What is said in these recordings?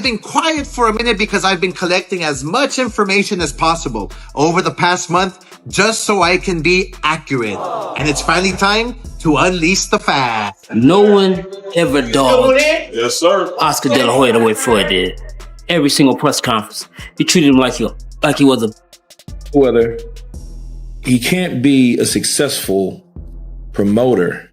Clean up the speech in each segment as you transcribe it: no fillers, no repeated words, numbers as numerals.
I've been quiet for a minute because I've been collecting as much information as possible over the past month just so I can be accurate. And it's finally time to unleash the facts. No one ever dogged Yes, sir. Oscar De La Hoya the way Floyd did. Every single press conference, he treated him like he was a... Whether he can't be a successful promoter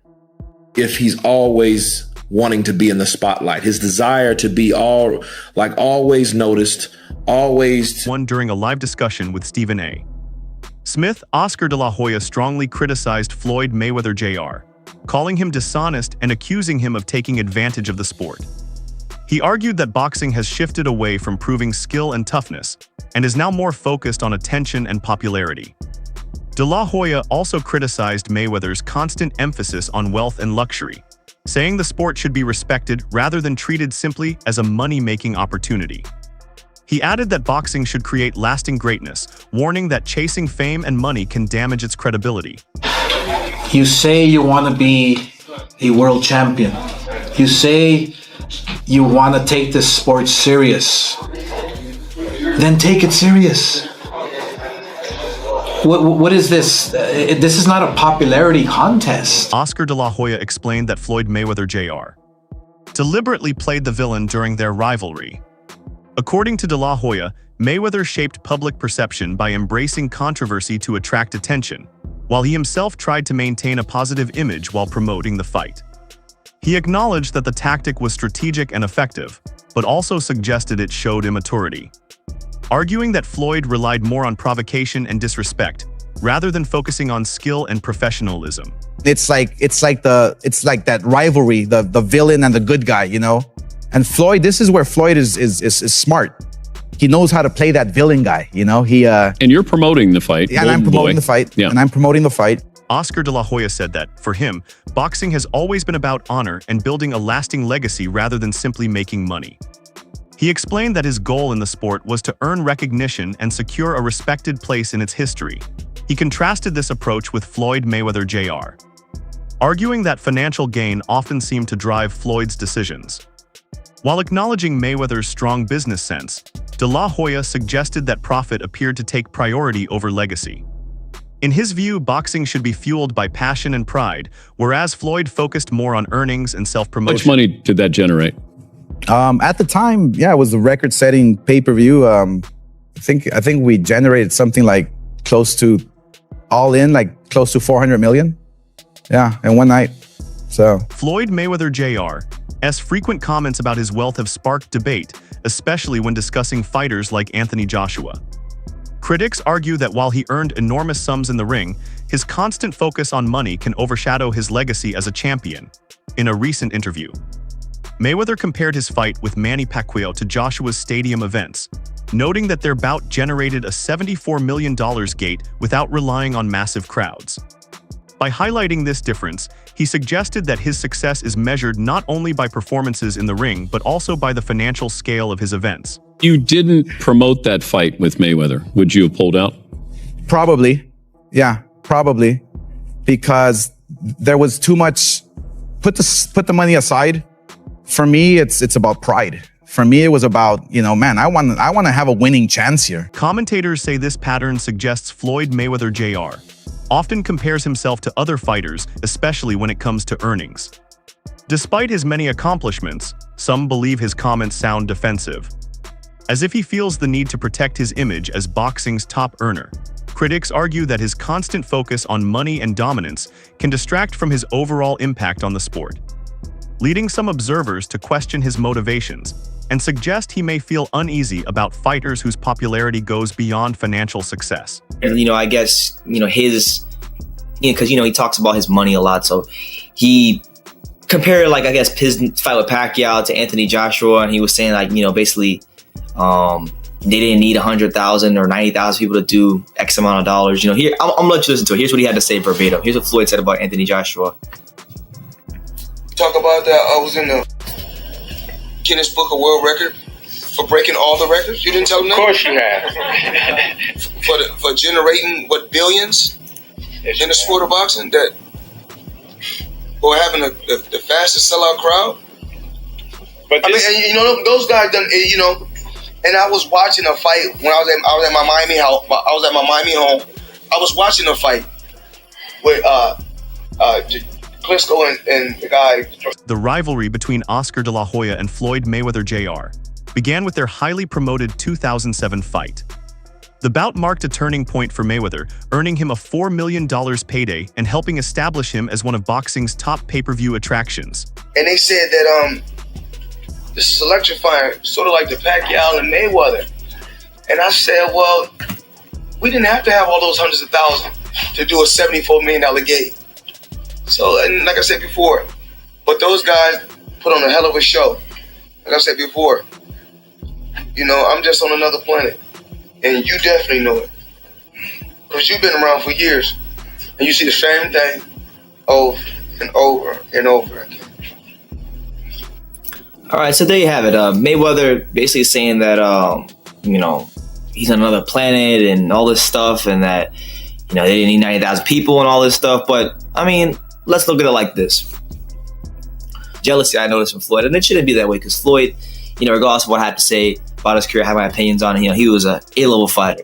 if he's always wanting to be in the spotlight. His desire to be always noticed, always... One during a live discussion with Stephen A. Smith, Oscar De La Hoya strongly criticized Floyd Mayweather Jr., calling him dishonest and accusing him of taking advantage of the sport. He argued that boxing has shifted away from proving skill and toughness and is now more focused on attention and popularity. De La Hoya also criticized Mayweather's constant emphasis on wealth and luxury, saying the sport should be respected rather than treated simply as a money-making opportunity. He added that boxing should create lasting greatness, warning that chasing fame and money can damage its credibility. You say you want to be a world champion. You say you want to take this sport serious. Then take it serious. What is this? This is not a popularity contest. Oscar De La Hoya explained that Floyd Mayweather Jr. deliberately played the villain during their rivalry. According to De La Hoya, Mayweather shaped public perception by embracing controversy to attract attention, while he himself tried to maintain a positive image while promoting the fight. He acknowledged that the tactic was strategic and effective, but also suggested it showed immaturity, arguing that Floyd relied more on provocation and disrespect, rather than focusing on skill and professionalism. It's like that rivalry, the villain and the good guy, you know? And Floyd, this is where Floyd is smart. He knows how to play that villain guy, you know? And you're promoting the fight. Yeah, and I'm promoting the fight. Yeah. And I'm promoting the fight. Oscar De La Hoya said that, for him, boxing has always been about honor and building a lasting legacy rather than simply making money. He explained that his goal in the sport was to earn recognition and secure a respected place in its history. He contrasted this approach with Floyd Mayweather Jr., arguing that financial gain often seemed to drive Floyd's decisions. While acknowledging Mayweather's strong business sense, De La Hoya suggested that profit appeared to take priority over legacy. In his view, boxing should be fueled by passion and pride, whereas Floyd focused more on earnings and self-promotion. How much money did that generate? At the time, yeah, it was a record-setting pay-per-view. I think we generated something like close to, all in, like close to 400 million. Yeah, in one night. So Floyd Mayweather Jr.'s frequent comments about his wealth have sparked debate, especially when discussing fighters like Anthony Joshua. Critics argue that while he earned enormous sums in the ring, his constant focus on money can overshadow his legacy as a champion. In a recent interview, Mayweather compared his fight with Manny Pacquiao to Joshua's stadium events, noting that their bout generated a $74 million gate without relying on massive crowds. By highlighting this difference, he suggested that his success is measured not only by performances in the ring, but also by the financial scale of his events. You didn't promote that fight with Mayweather. Would you have pulled out? probably, yeah, probably, because there was too much. Put the money aside. For me, it's about pride. For me, it was about, man, I want to have a winning chance here. Commentators say this pattern suggests Floyd Mayweather Jr. often compares himself to other fighters, especially when it comes to earnings. Despite his many accomplishments, some believe his comments sound defensive, as if he feels the need to protect his image as boxing's top earner. Critics argue that his constant focus on money and dominance can distract from his overall impact on the sport, leading some observers to question his motivations and suggest he may feel uneasy about fighters whose popularity goes beyond financial success. And, I guess, his, because, he talks about his money a lot. So he compared, his fight with Pacquiao to Anthony Joshua. And he was saying, basically, they didn't need 100,000 or 90,000 people to do X amount of dollars. Here, I'm gonna let you listen to it. Here's what he had to say verbatim. Here's what Floyd said about Anthony Joshua. Talk about that. I was in the Guinness Book of World Record for breaking all the records. You didn't tell them that? Of course you have. for generating billions in the sport of boxing, or having the fastest sellout crowd. But I mean, and, you know, those guys done. You know, and I was watching a fight when I was at my Miami house. I was at my Miami home. I was watching a fight with Klitschko and the guy. The rivalry between Oscar De La Hoya and Floyd Mayweather Jr. began with their highly promoted 2007 fight. The bout marked a turning point for Mayweather, earning him a $4 million payday and helping establish him as one of boxing's top pay-per-view attractions. And they said that this is electrifying, sort of like the Pacquiao and Mayweather. And I said, well, we didn't have to have all those hundreds of thousands to do a $74 million gate. So, and like I said before, but those guys put on a hell of a show. Like I said before, you know, I'm just on another planet. And you definitely know it. Because you've been around for years. And you see the same thing over and over and over again. All right, so there you have it. Mayweather basically saying that, you know, he's on another planet and all this stuff, and that, you know, they didn't need 90,000 people and all this stuff. But, I mean, let's look at it like this. Jealousy, I noticed from Floyd, and it shouldn't be that way because Floyd, you know, regardless of what I had to say about his career, I have my opinions on it. You know, he was a A-level fighter.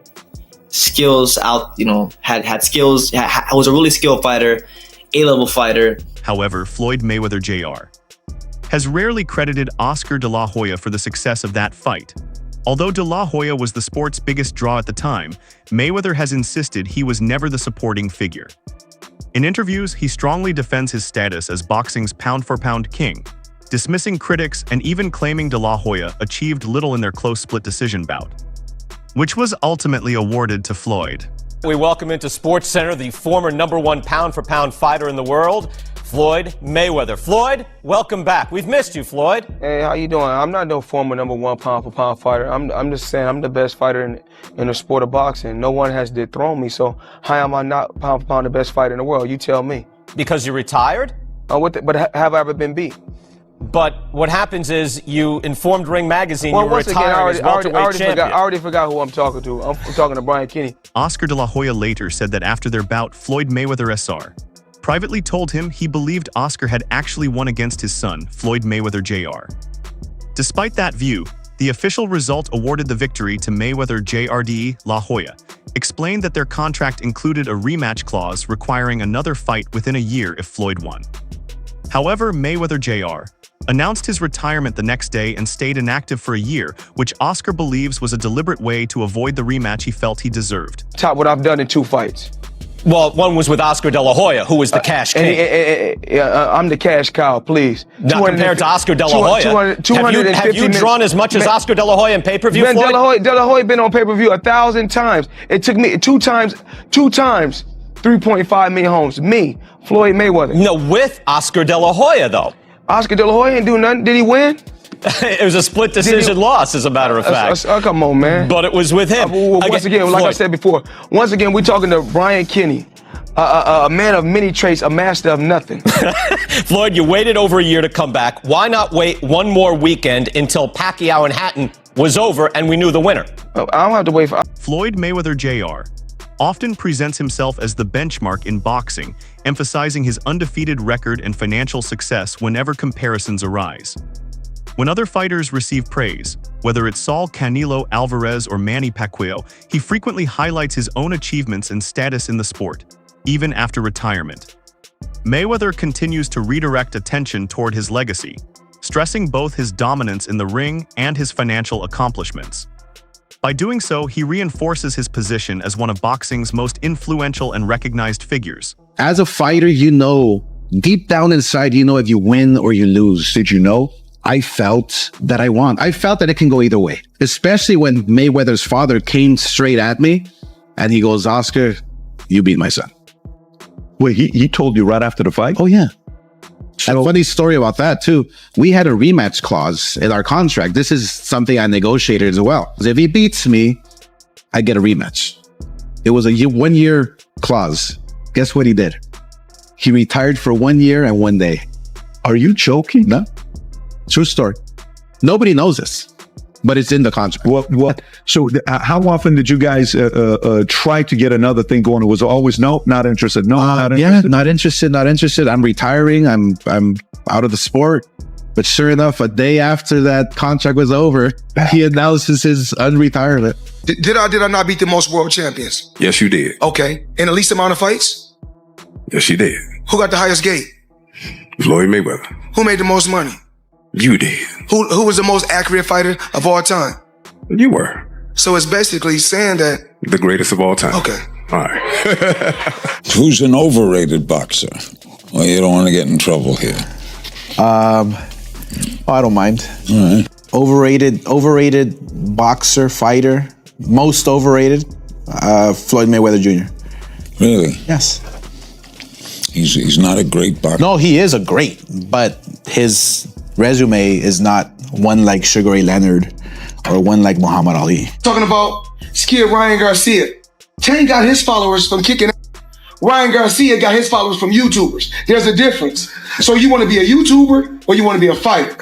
Skills out, you know, had skills, was a really skilled fighter, A-level fighter. However, Floyd Mayweather Jr. has rarely credited Oscar De La Hoya for the success of that fight. Although De La Hoya was the sport's biggest draw at the time, Mayweather has insisted he was never the supporting figure. In interviews, he strongly defends his status as boxing's pound-for-pound king, dismissing critics and even claiming De La Hoya achieved little in their close split decision bout, which was ultimately awarded to Floyd. We welcome into SportsCenter the former #1 pound-for-pound fighter in the world, Floyd Mayweather. Floyd, welcome back. We've missed you, Floyd. Hey, how you doing? I'm not no former #1 pound-for-pound fighter. I'm just saying I'm the best fighter in the sport of boxing. No one has dethroned me, so how am I not pound-for-pound the best fighter in the world? You tell me. Because you retired? But have I ever been beat? But what happens is you informed Ring Magazine Well, you retired as welterweight champion. I already forgot who I'm talking to. I'm talking to Brian Kenny. Oscar De La Hoya later said that after their bout, Floyd Mayweather Sr. privately told him he believed Oscar had actually won against his son, Floyd Mayweather Jr. Despite that view, the official result awarded the victory to Mayweather Jr. La Hoya explained that their contract included a rematch clause requiring another fight within a year if Floyd won. However, Mayweather Jr. announced his retirement the next day and stayed inactive for a year, which Oscar believes was a deliberate way to avoid the rematch he felt he deserved. Top what I've done in 2 fights. Well, one was with Oscar De La Hoya, who was the cash king. I'm the cash cow, please. Not compared to Oscar De La Hoya. Have you drawn as much as Oscar De La Hoya in pay-per-view, man, Floyd? De La Hoya been on pay-per-view 1,000 times. It took me two times, 3.5 million homes. Me, Floyd Mayweather. No, with Oscar De La Hoya, though. Oscar De La Hoya didn't do nothing. Did he win? It was a split decision loss, as a matter of fact. Come on, man. But it was with him. Once again, like I said before, once again, we're talking to Brian Kenny, a man of many traits, a master of nothing. Floyd, you waited over a year to come back. Why not wait one more weekend until Pacquiao and Hatton was over and we knew the winner? I don't have to wait for... Floyd Mayweather Jr. often presents himself as the benchmark in boxing, emphasizing his undefeated record and financial success whenever comparisons arise. When other fighters receive praise, whether it's Saul Canelo Alvarez or Manny Pacquiao, he frequently highlights his own achievements and status in the sport, even after retirement. Mayweather continues to redirect attention toward his legacy, stressing both his dominance in the ring and his financial accomplishments. By doing so, he reinforces his position as one of boxing's most influential and recognized figures. As a fighter, you know, deep down inside, you know if you win or you lose. Did you know? I felt that I won. I felt that it can go either way, especially when Mayweather's father came straight at me and he goes, Oscar, you beat my son. Wait, he told you right after the fight? Oh, yeah. And a funny story about that, too. We had a rematch clause in our contract. This is something I negotiated as well. If he beats me, I get a rematch. It was a 1-year clause. Guess what he did? He retired for 1 year and 1 day. Are you joking? No. True story. Nobody knows this, but it's in the contract. What? So how often did you guys try to get another thing going? It was always, no, not interested. No, not interested. Yeah, not interested. I'm retiring. I'm out of the sport. But sure enough, a day after that contract was over, he announces his unretirement. Did I not beat the most world champions? Yes, you did. Okay. In the least amount of fights? Yes, you did. Who got the highest gate? Floyd Mayweather. Who made the most money? You did. Who was the most accurate fighter of all time? You were. So it's basically saying that... The greatest of all time. Okay. All right. Who's an overrated boxer? Well, you don't want to get in trouble here. I don't mind. All right. Overrated boxer, fighter, most overrated, Floyd Mayweather Jr. Really? Yes. He's not a great boxer. No, he is a great, but his resume is not one like Sugar Ray Leonard or one like Muhammad Ali. Talking about Skid Ryan Garcia. Tank got his followers from kicking ass. Ryan Garcia got his followers from YouTubers. There's a difference. So you want to be a YouTuber or you want to be a fighter?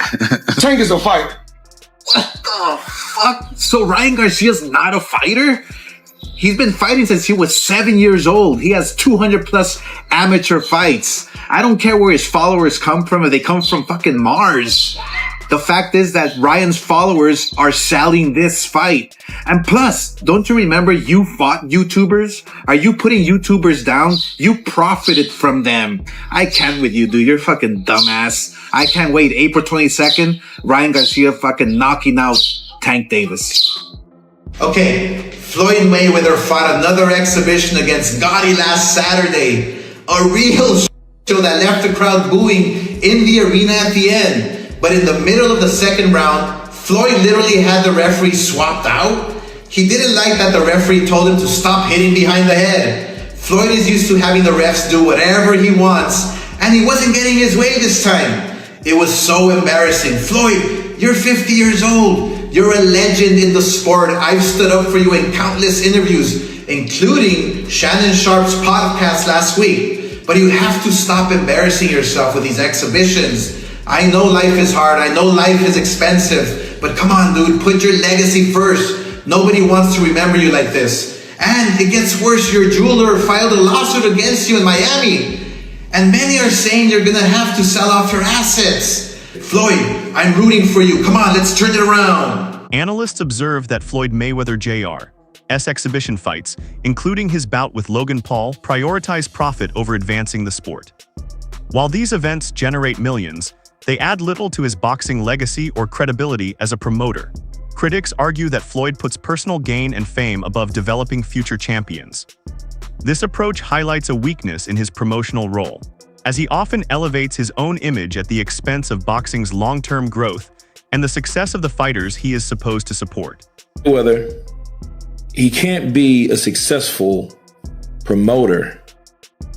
Tank is a fighter. What the fuck? So Ryan Garcia's not a fighter? He's been fighting since he was 7 years old. He has 200 plus amateur fights. I don't care where his followers come from, if they come from fucking Mars. The fact is that Ryan's followers are selling this fight. And plus, don't you remember you fought YouTubers? Are you putting YouTubers down? You profited from them. I can't with you, dude. You're fucking dumbass. I can't wait. April 22nd, Ryan Garcia fucking knocking out Tank Davis. Okay, Floyd Mayweather fought another exhibition against Gotti last Saturday. A real show that left the crowd booing in the arena at the end. But in the middle of the second round, Floyd literally had the referee swapped out. He didn't like that the referee told him to stop hitting behind the head. Floyd is used to having the refs do whatever he wants, and he wasn't getting his way this time. It was so embarrassing. Floyd, you're 50 years old. You're a legend in the sport. I've stood up for you in countless interviews, including Shannon Sharp's podcast last week. But you have to stop embarrassing yourself with these exhibitions. I know life is hard. I know life is expensive. But come on, dude, put your legacy first. Nobody wants to remember you like this. And it gets worse. Your jeweler filed a lawsuit against you in Miami. And many are saying you're going to have to sell off your assets. Floyd, I'm rooting for you. Come on, let's turn it around. Analysts observe that Floyd Mayweather Jr.'s exhibition fights, including his bout with Logan Paul, prioritize profit over advancing the sport. While these events generate millions, they add little to his boxing legacy or credibility as a promoter. Critics argue that Floyd puts personal gain and fame above developing future champions. This approach highlights a weakness in his promotional role, as he often elevates his own image at the expense of boxing's long-term growth and the success of the fighters he is supposed to support. Whether he can't be a successful promoter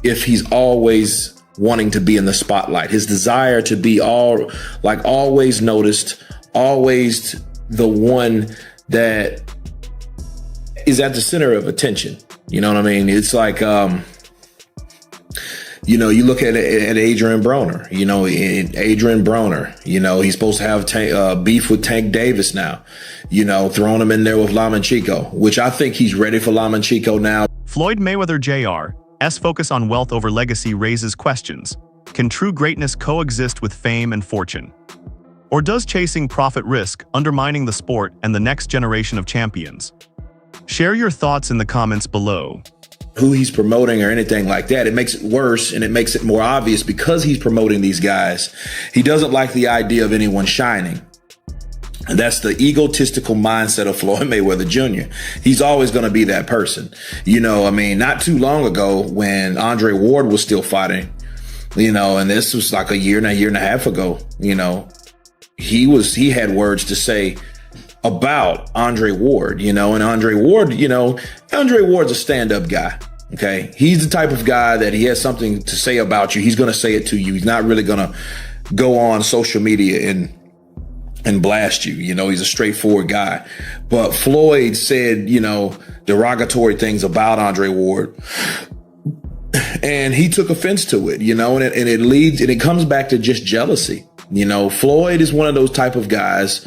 if he's always wanting to be in the spotlight. His desire to be always noticed, always the one that is at the center of attention. You know what I mean? It's like, you look at Adrian Broner, Adrian Broner, he's supposed to have beef with Tank Davis now, throwing him in there with Lomachenko, which I think he's ready for Lomachenko now. Floyd Mayweather Jr.'s focus on wealth over legacy raises questions. Can true greatness coexist with fame and fortune? Or does chasing profit risk undermining the sport and the next generation of champions? Share your thoughts in the comments below. Who he's promoting or anything like that, it makes it worse and it makes it more obvious because he's promoting these guys. He doesn't like the idea of anyone shining. And that's the egotistical mindset of Floyd Mayweather Jr. He's always going to be that person. Not too long ago when Andre Ward was still fighting, and this was like a year and a half ago, he had words to say about Andre Ward, and Andre Ward's a stand-up guy. Okay. He's the type of guy that he has something to say about you. He's going to say it to you. He's not really going to go on social media and blast you. He's a straightforward guy. But Floyd said, derogatory things about Andre Ward. And he took offense to it, and it comes back to just jealousy. Floyd is one of those type of guys